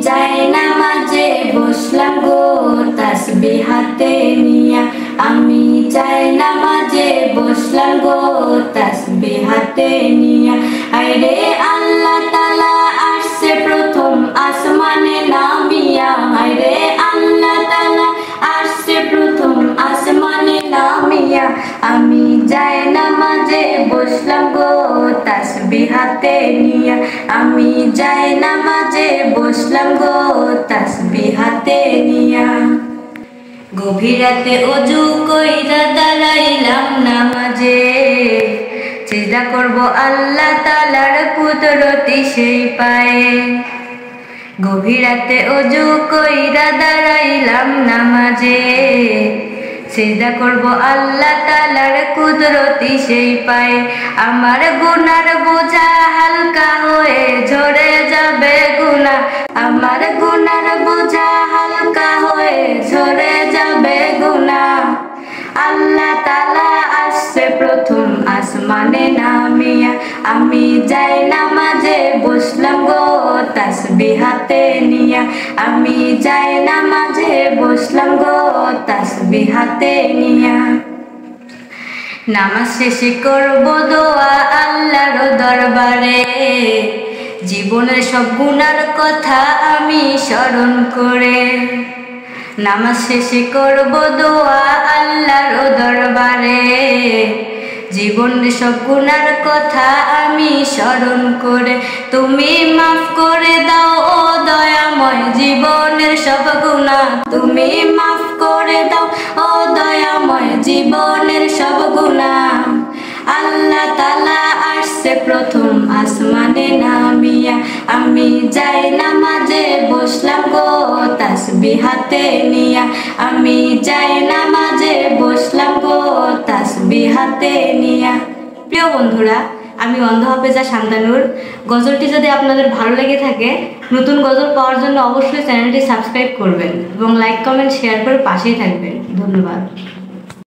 যাই নামাজে বসলাম গো তাসবিহ হাতে নিয়া, আমি যাই নামাজে বসলাম গো তাসবিহ হাতে নিয়া। আইরে আল্লাহ তাআলা আসছে প্রথম আসমানে নামিয়া, আইরে আল্লাহ তাআলা আসছে প্রথম আসমানে নামিয়া। আমি যাই নামাজে বসলাম গো তাসবিহ হাতে নিয়া, আমি যাই নামাজে বসলাম গো তাসবিহ হাতে নিয়া। গভীর রাতে ওযু কইরা দাঁড়াইলাম নামাজে, সিজদা করব আল্লাহ তাআলার কুদরতি সেই পায়ে। গভীর রাতে ওযু কইরা দাঁড়াইলাম নামাজে, সিজদা করব আল্লাহ তাআলার কুদরতি সেই পায়ে। আমার গুনার বোঝা হালকা হয়ে ঝরে যাবে গুনাহ, আমার গুনার বোঝা হালকা হয়ে ঝরে যাবে গুনাহ। আল্লাহ তাআলা আসছে প্রথম আসমানে নামিয়া, আমি যাই নামাজে বসলাম গো তাসবিহ হাতে নিয়া, আমি যাই নামাজে বসলাম গো তাসবিহ হাতে নিয়া। নামাজ শেষে করব দোয়া আল্লাহর দরবারে, জীবনের সব গুনার কথা আমি স্মরণ করে। নামাজ শেষে করব দোয়া আল্লাহর দরবারে, জীবনের সব গুনার কথা আমি স্মরণ করে। তুমি মাফ করে দাও ও দয়াময় জীবনের সব গুনাহ, তুমি মাফ করে দাও ও দয়াময় জীবনের সব গুনাহ। আল্লাহ তাআলা আসছে প্রথম আসমানে নামিয়া, আমি যাই নামাজে বসলাম গো তাসবিহ হাতে নিয়া, আমি যাই নামাজে বসলাম গো তাসবিহ হাতে নিয়া। প্রিয় বন্ধুরা, আমি অন্ধ হাফেজা শান্তানুর। গজলটি যদি আপনাদের ভালো লেগে থাকে, নতুন গজল পাওয়ার জন্য অবশ্যই চ্যানেলটি সাবস্ক্রাইব করবেন এবং লাইক কমেন্ট শেয়ার করে পাশেই থাকবেন। ধন্যবাদ।